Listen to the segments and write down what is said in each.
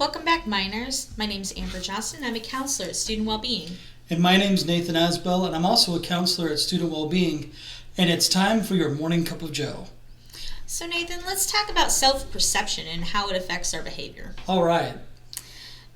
Welcome back, minors. My name is Amber Johnson. I'm a counselor at Student Wellbeing. And my name's Nathan Asbell, and I'm also a counselor at Student Wellbeing. And it's time for your morning cup of joe. So, Nathan, let's talk about self-perception and how it affects our behavior. All right.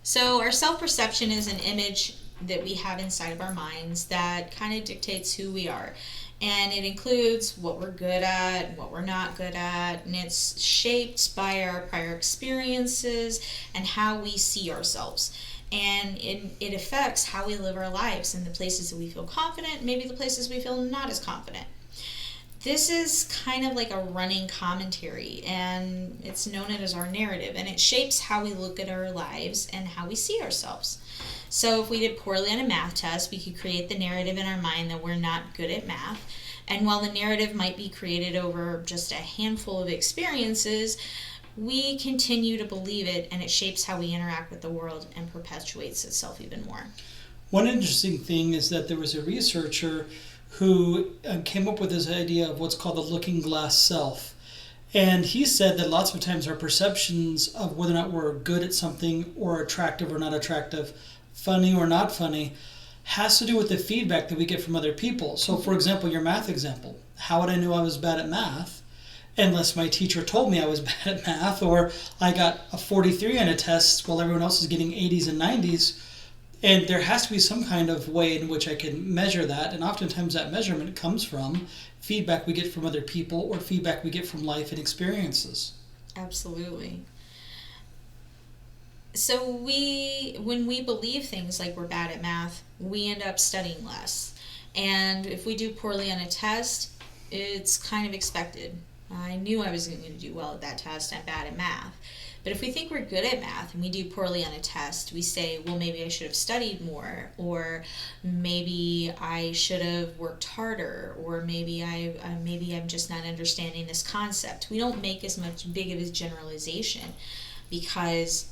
So, our self-perception is an image that we have inside of our minds that kind of dictates who we are. And it includes what we're good at and what we're not good at. And it's shaped by our prior experiences and how we see ourselves. And it affects how we live our lives and the places that we feel confident, maybe the places we feel not as confident. This is kind of like a running commentary, and it's known as our narrative, and it shapes how we look at our lives and how we see ourselves. So if we did poorly on a math test, we could create the narrative in our mind that we're not good at math. And while the narrative might be created over just a handful of experiences, we continue to believe it, and it shapes how we interact with the world and perpetuates itself even more. One interesting thing is that there was a researcher who came up with this idea of what's called the looking glass self. And he said that lots of times our perceptions of whether or not we're good at something or attractive or not attractive, funny or not funny, has to do with the feedback that we get from other people. So for example, your math example, how would I know I was bad at math? Unless my teacher told me I was bad at math, or I got a 43 on a test while everyone else is getting 80s and 90s. And there has to be some kind of way in which I can measure that. And oftentimes that measurement comes from feedback we get from other people or feedback we get from life and experiences. Absolutely. So when we believe things like we're bad at math, we end up studying less. And if we do poorly on a test, it's kind of expected. I knew I was going to do well at that test. I'm bad at math. But if we think we're good at math and we do poorly on a test, we say, well, maybe I should have studied more, or maybe I should have worked harder, or maybe I'm just not understanding this concept. We don't make as much big of a generalization because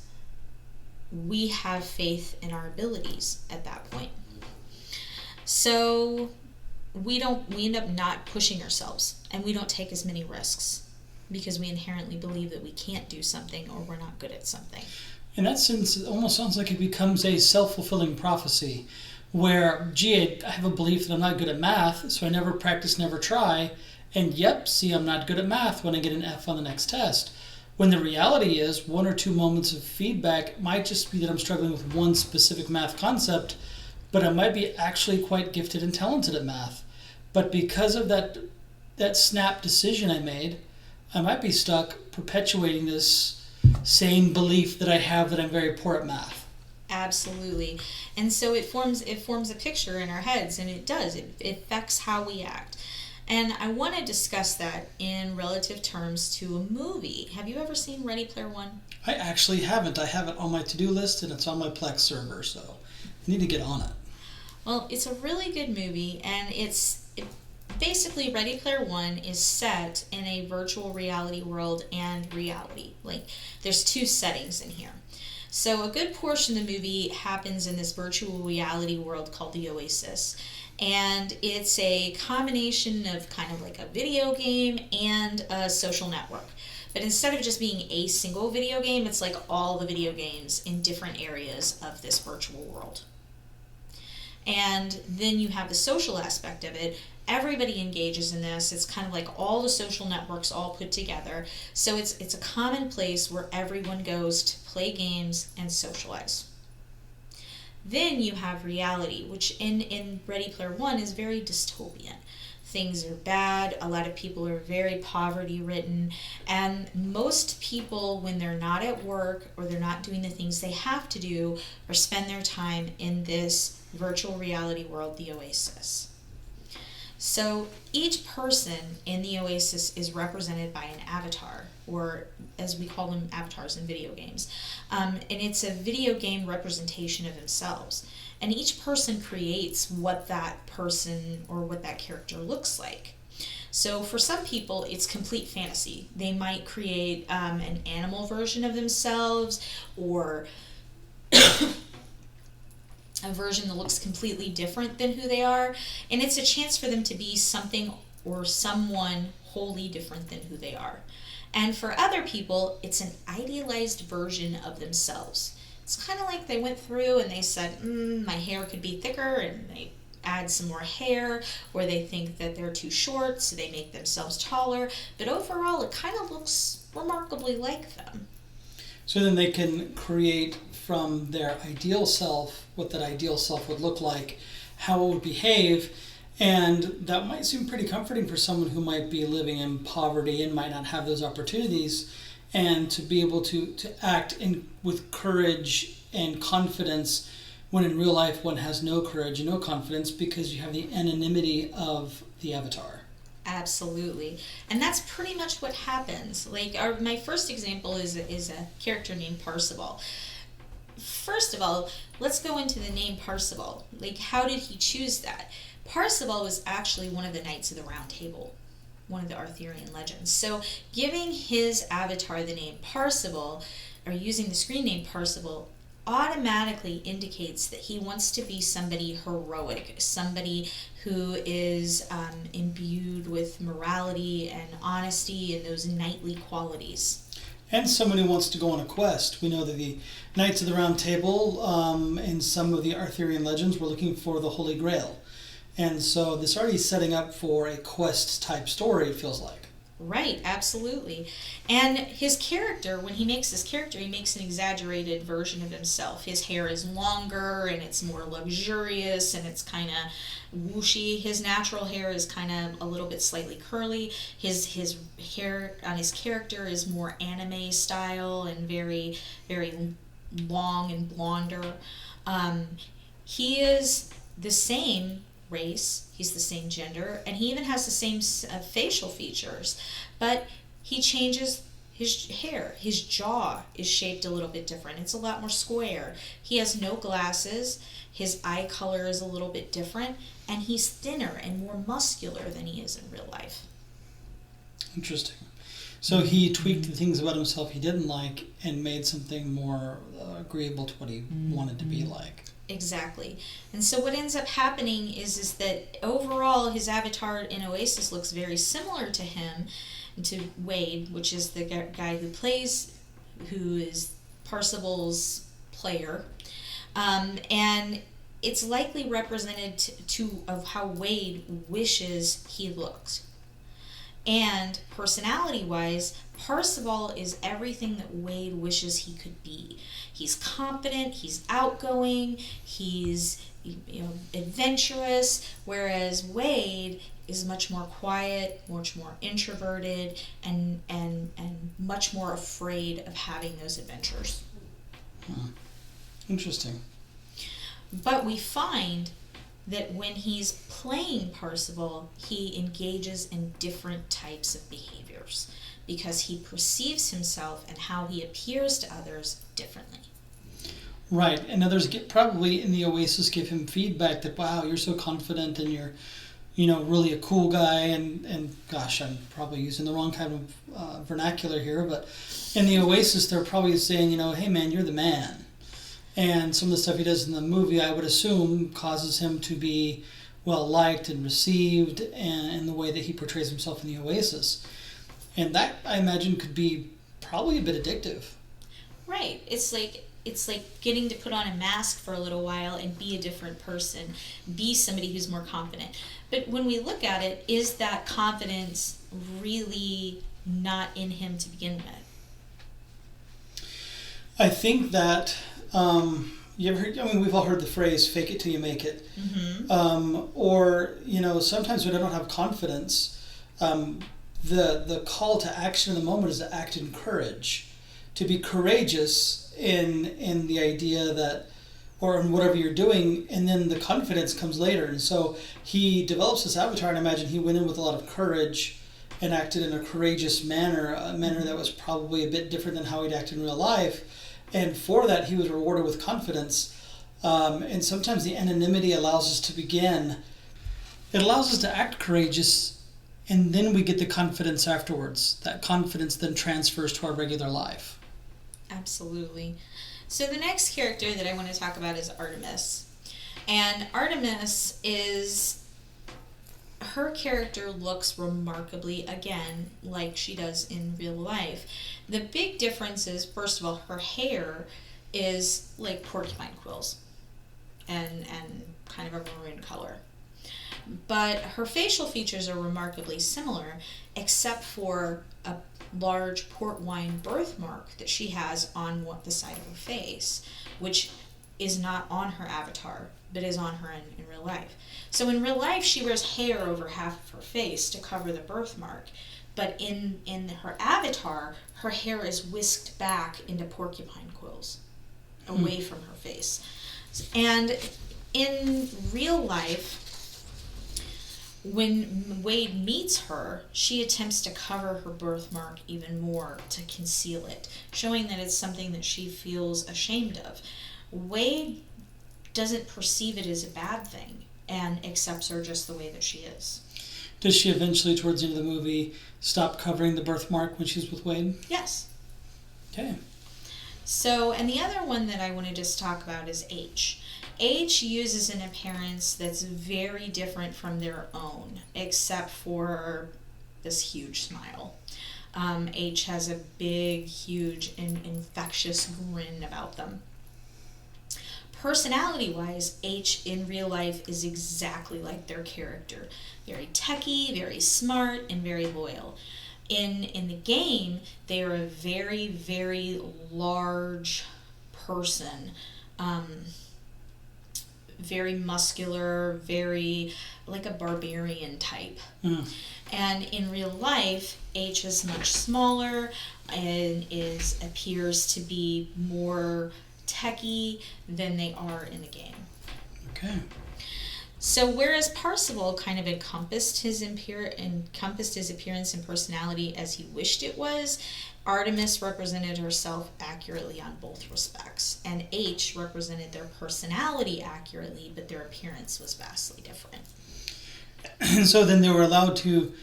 we have faith in our abilities at that point. So we end up not pushing ourselves, and we don't take as many risks because we inherently believe that we can't do something or we're not good at something. In that sense, it almost sounds like it becomes a self-fulfilling prophecy where, gee, I have a belief that I'm not good at math, so I never practice, never try, and yep, see, I'm not good at math when I get an F on the next test. When the reality is, 1 or 2 moments of feedback might just be that I'm struggling with one specific math concept, but I might be actually quite gifted and talented at math. But because of that snap decision I made, I might be stuck perpetuating this same belief that I have that I'm very poor at math. Absolutely. And so it forms a picture in our heads, and it does. It affects how we act. And I want to discuss that in relative terms to a movie. Have you ever seen Ready Player One? I actually haven't. I have it on my to-do list, and it's on my Plex server, so I need to get on it. Well, it's a really good movie, and basically, Ready Player One is set in a virtual reality world and reality. Like, there's 2 settings in here. So a good portion of the movie happens in this virtual reality world called the Oasis. And it's a combination of kind of like a video game and a social network. But instead of just being a single video game, it's like all the video games in different areas of this virtual world. And then you have the social aspect of it. Everybody engages in this. It's kind of like all the social networks all put together. So it's a common place where everyone goes to play games and socialize. Then you have reality, which in Ready Player One is very dystopian. Things are bad, a lot of people are very poverty-ridden, and most people, when they're not at work or they're not doing the things they have to do, or spend their time in this virtual reality world, the Oasis. So each person in the Oasis is represented by an avatar, or as we call them, avatars in video games. And it's a video game representation of themselves. And each person creates what that person or what that character looks like. So for some people, it's complete fantasy. They might create an animal version of themselves, or a version that looks completely different than who they are, and it's a chance for them to be something or someone wholly different than who they are. And for other people, it's an idealized version of themselves. It's kind of like they went through and they said, my hair could be thicker, and they add some more hair, or they think that they're too short, so they make themselves taller. But overall, it kind of looks remarkably like them. So then they can create from their ideal self what that ideal self would look like, how it would behave, and that might seem pretty comforting for someone who might be living in poverty and might not have those opportunities, and to be able to act with courage and confidence when in real life one has no courage and no confidence because you have the anonymity of the avatar. Absolutely. And that's pretty much what happens. Like my first example is a character named Parzival. First of all, let's go into the name Parzival. Like, how did he choose that? Parzival was actually one of the Knights of the Round Table, one of the Arthurian legends. So giving his avatar the name Parzival, or using the screen name Parzival, automatically indicates that he wants to be somebody heroic, somebody who is imbued with morality and honesty and those knightly qualities. And someone who wants to go on a quest. We know that the Knights of the Round Table in some of the Arthurian legends were looking for the Holy Grail. And so this already is setting up for a quest type story, it feels like. Right, absolutely. And his character, when he makes his character, he makes an exaggerated version of himself. His hair is longer and it's more luxurious and it's kind of whooshy. His natural hair is kind of a little bit slightly curly. His hair on his character is more anime style and very, very long and blonder. He is the same race, he's the same gender, and he even has the same facial features, but he changes his hair. His jaw is shaped a little bit different. It's a lot more square. He has no glasses. His eye color is a little bit different, and he's thinner and more muscular than he is in real life. Interesting. So he tweaked the things about himself he didn't like and made something more agreeable to what he wanted to be like. Exactly. And so what ends up happening is that overall his avatar in Oasis looks very similar to him, to Wade, which is the guy who is Parzival's player. And it's likely represented of how Wade wishes he looked. And personality-wise, Parzival is everything that Wade wishes he could be. He's confident, he's outgoing, he's adventurous, whereas Wade is much more quiet, much more introverted, and much more afraid of having those adventures. Interesting. But we find that when he's playing Parzival, he engages in different types of behaviors because he perceives himself and how he appears to others differently. Right, and others probably in the Oasis give him feedback that, wow, you're so confident and you're, really a cool guy, and gosh, I'm probably using the wrong kind of vernacular here, but in the Oasis they're probably saying, hey man, you're the man. And some of the stuff he does in the movie, I would assume, causes him to be well liked and received, and in the way that he portrays himself in the Oasis. And that, I imagine, could be probably a bit addictive. Right. It's like getting to put on a mask for a little while and be a different person, be somebody who's more confident. But when we look at it, is that confidence really not in him to begin with? I think that we've all heard the phrase "fake it till you make it," or sometimes when I don't have confidence, the call to action in the moment is to act in courage, to be courageous in the idea that, or in whatever you're doing, and then the confidence comes later. And so he develops this avatar, and I imagine he went in with a lot of courage and acted in a courageous manner, a manner that was probably a bit different than how he'd act in real life. And for that, he was rewarded with confidence. And sometimes the anonymity allows us to begin. It allows us to act courageous, and then we get the confidence afterwards. That confidence then transfers to our regular life. Absolutely. So the next character that I want to talk about is Artemis. And Artemis is her character looks remarkably, again, like she does in real life. The big difference is, first of all, her hair is like porcupine quills and kind of a maroon color. But her facial features are remarkably similar, except for a large port wine birthmark that she has on the side of her face, which is not on her avatar, but is on her in real life. So in real life, she wears hair over half of her face to cover the birthmark. But in her avatar, her hair is whisked back into porcupine quills, away from her face. And in real life, when Wade meets her, she attempts to cover her birthmark even more to conceal it, showing that it's something that she feels ashamed of. Wade doesn't perceive it as a bad thing and accepts her just the way that she is. Does she eventually, towards the end of the movie, stop covering the birthmark when she's with Wade? Yes. Okay. So, and the other one that I want to just talk about is H. H uses an appearance that's very different from their own, except for this huge smile. H has a big, huge, and infectious grin about them. Personality-wise, H in real life is exactly like their character. Very techy, very smart, and very loyal. In the game, they are a very, very large person. Very muscular, very like a barbarian type. And in real life, H is much smaller and appears to be more techy than they are in the game. Okay. So whereas Parzival kind of encompassed his appearance and personality as he wished it was, Artemis represented herself accurately on both respects, and H represented their personality accurately, but their appearance was vastly different. And so then they were allowed to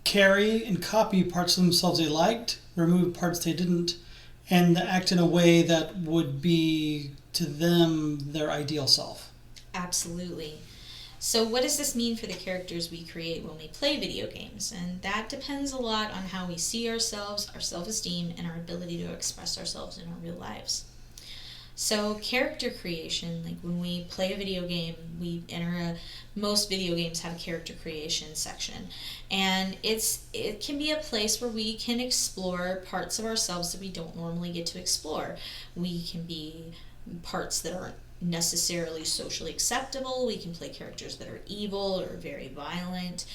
carry and copy parts of themselves they liked, remove parts they didn't, and act in a way that would be, to them, their ideal self. Absolutely. So what does this mean for the characters we create when we play video games? And that depends a lot on how we see ourselves, our self-esteem, and our ability to express ourselves in our real lives. So character creation, like when we play a video game, most video games have a character creation section. And it can be a place where we can explore parts of ourselves that we don't normally get to explore. We can be parts that aren't necessarily socially acceptable. We can play characters that are evil or very violent,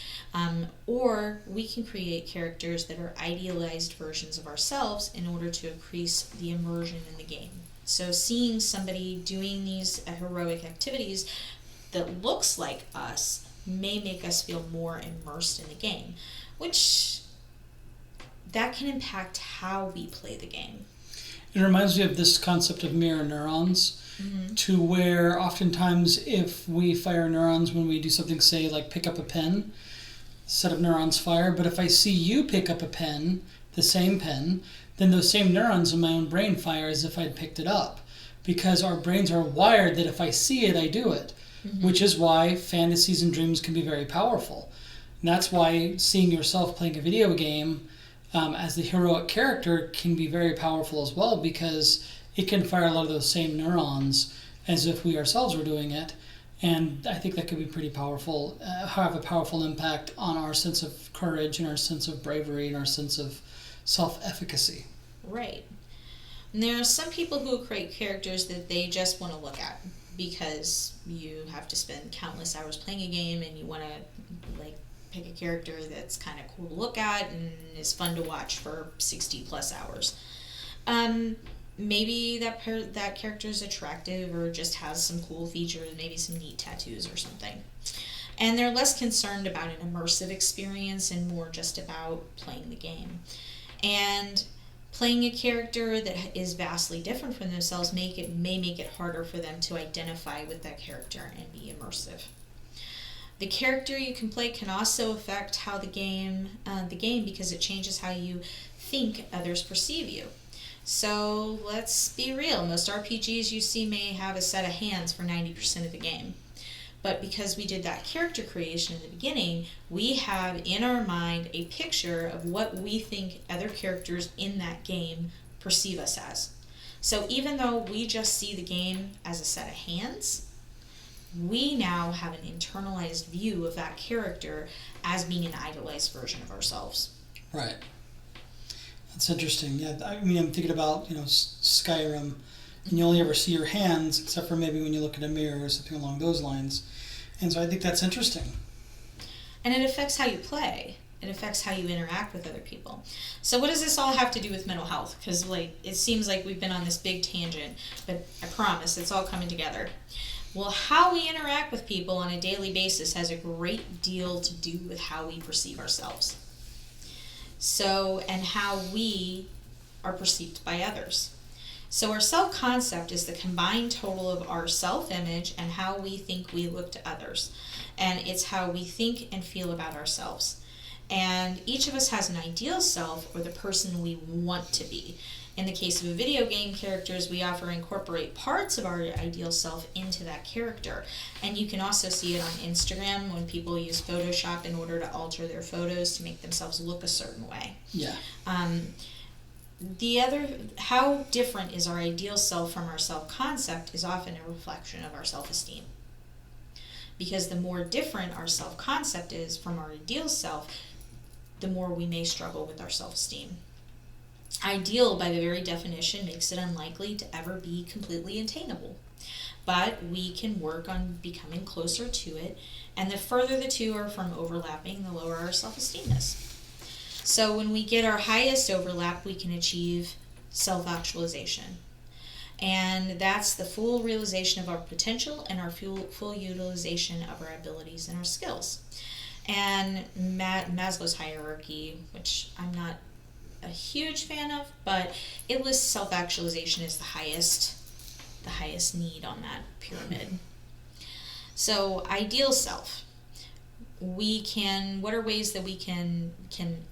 or we can create characters that are idealized versions of ourselves in order to increase the immersion in the game. So seeing somebody doing these heroic activities that looks like us may make us feel more immersed in the game, which that can impact how we play the game. It reminds me of this concept of mirror neurons. To where oftentimes if we fire neurons when we do something, say like pick up a pen, a set of neurons fire, but if I see you pick up a pen, the same pen, then those same neurons in my own brain fire as if I'd picked it up, because our brains are wired that if I see it, I do it, which is why fantasies and dreams can be very powerful. And that's why seeing yourself playing a video game as the heroic character can be very powerful as well, because it can fire a lot of those same neurons as if we ourselves were doing it. And I think that could be pretty powerful, have a powerful impact on our sense of courage and our sense of bravery and our sense of self-efficacy. Right. And there are some people who create characters that they just want to look at because you have to spend countless hours playing a game and you want to pick a character that's kind of cool to look at and is fun to watch for 60 plus hours. Maybe that character is attractive or just has some cool features, maybe some neat tattoos or something. And they're less concerned about an immersive experience and more just about playing the game. And playing a character that is vastly different from themselves may make it harder for them to identify with that character and be immersive. The character you can play can also affect how the game because it changes how you think others perceive you. So let's be real. Most RPGs you see may have a set of hands for 90% of the game. But because we did that character creation in the beginning, we have in our mind a picture of what we think other characters in that game perceive us as. So even though we just see the game as a set of hands, we now have an internalized view of that character as being an idealized version of ourselves. Right. That's interesting. Yeah, I mean, I'm thinking about, Skyrim, and you only ever see your hands, except for maybe when you look in a mirror or something along those lines. And so I think that's interesting. And it affects how you play. It affects how you interact with other people. So what does this all have to do with mental health? Because it seems like we've been on this big tangent, but I promise it's all coming together. Well, how we interact with people on a daily basis has a great deal to do with how we perceive ourselves. So, and how we are perceived by others. So our self-concept is the combined total of our self-image and how we think we look to others. And it's how we think and feel about ourselves. And each of us has an ideal self, or the person we want to be. In the case of video game characters, we often incorporate parts of our ideal self into that character. And you can also see it on Instagram when people use Photoshop in order to alter their photos to make themselves look a certain way. Yeah. How different is our ideal self from our self-concept is often a reflection of our self-esteem. Because the more different our self-concept is from our ideal self, the more we may struggle with our self-esteem. Ideal, by the very definition, makes it unlikely to ever be completely attainable. But we can work on becoming closer to it, and the further the two are from overlapping, the lower our self-esteem is. So when we get our highest overlap, we can achieve self-actualization. And that's the full realization of our potential and our full utilization of our abilities and our skills. And Maslow's hierarchy, which I'm not a huge fan of, but it lists self-actualization as the highest need on that pyramid. So ideal self. What are ways that we can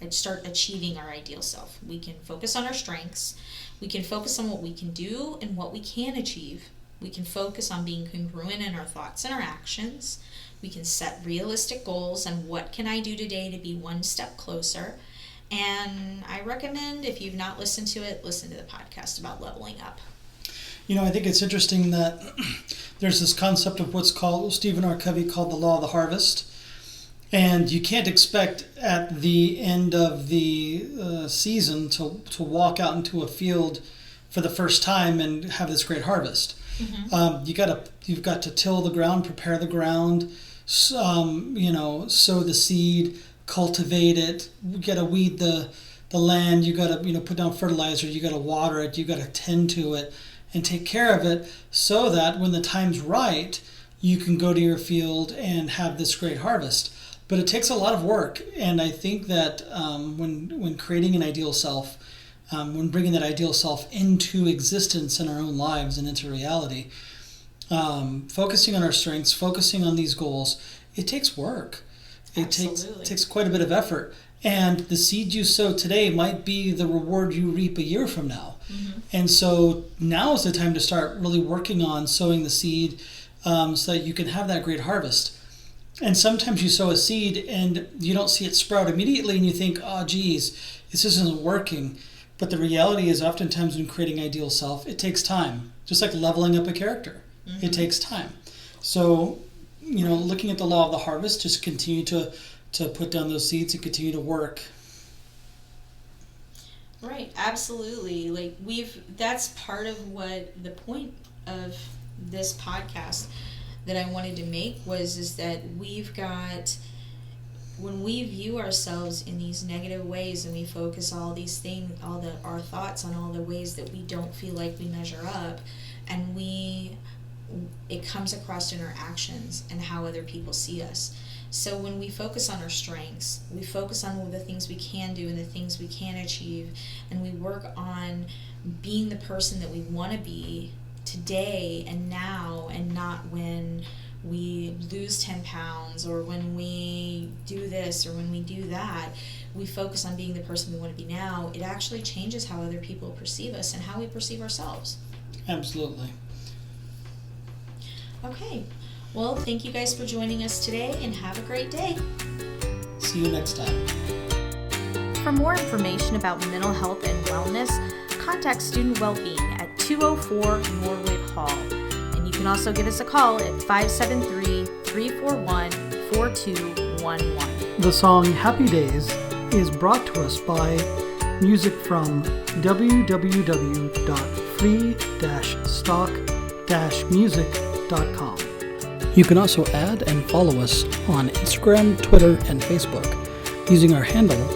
start achieving our ideal self? We can focus on our strengths. We can focus on what we can do and what we can achieve. We can focus on being congruent in our thoughts and our actions. We can set realistic goals and what can I do today to be one step closer. And I recommend, if you've not listened to it, listen to the podcast about leveling up. I think it's interesting that there's this concept of what's called, Stephen R. Covey called the law of the harvest. And you can't expect at the end of the season to walk out into a field for the first time and have this great harvest. Mm-hmm. You've got to till the ground, prepare the ground, sow the seed, cultivate it. You got to weed the land. You got to put down fertilizer. You got to water it. You got to tend to it and take care of it so that when the time's right, you can go to your field and have this great harvest. But it takes a lot of work, and I think that when creating an ideal self, when bringing that ideal self into existence in our own lives and into reality, focusing on our strengths, focusing on these goals, it takes work. It takes quite a bit of effort. And the seed you sow today might be the reward you reap a year from now. Mm-hmm. And so now is the time to start really working on sowing the seed so that you can have that great harvest. And sometimes you sow a seed and you don't see it sprout immediately and you think, oh, geez, this isn't working. But the reality is oftentimes when creating ideal self, it takes time. Just like leveling up a character. Mm-hmm. It takes time. So, looking at the law of the harvest, just continue to put down those seeds and continue to work. Right, absolutely. That's part of what the point of this podcast that I wanted to make is that we've got, when we view ourselves in these negative ways and we focus all these things, our thoughts on all the ways that we don't feel like we measure up, and it comes across in our actions and how other people see us. So when we focus on our strengths, we focus on the things we can do and the things we can achieve, and we work on being the person that we want to be today and now, and not when we lose 10 pounds or when we do this or when we do that. We focus on being the person we want to be now. It actually changes how other people perceive us and how we perceive ourselves. Absolutely. Okay. Well, thank you guys for joining us today, and have a great day. See you next time. For more information about mental health and wellness, contact Student Wellbeing at 204 Norwood Hall. And you can also give us a call at 573-341-4211. The song Happy Days is brought to us by music from www.free-stock-music.com. You can also add and follow us on Instagram, Twitter, and Facebook using our handle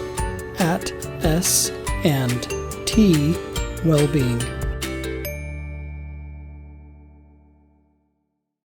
@S&T Wellbeing.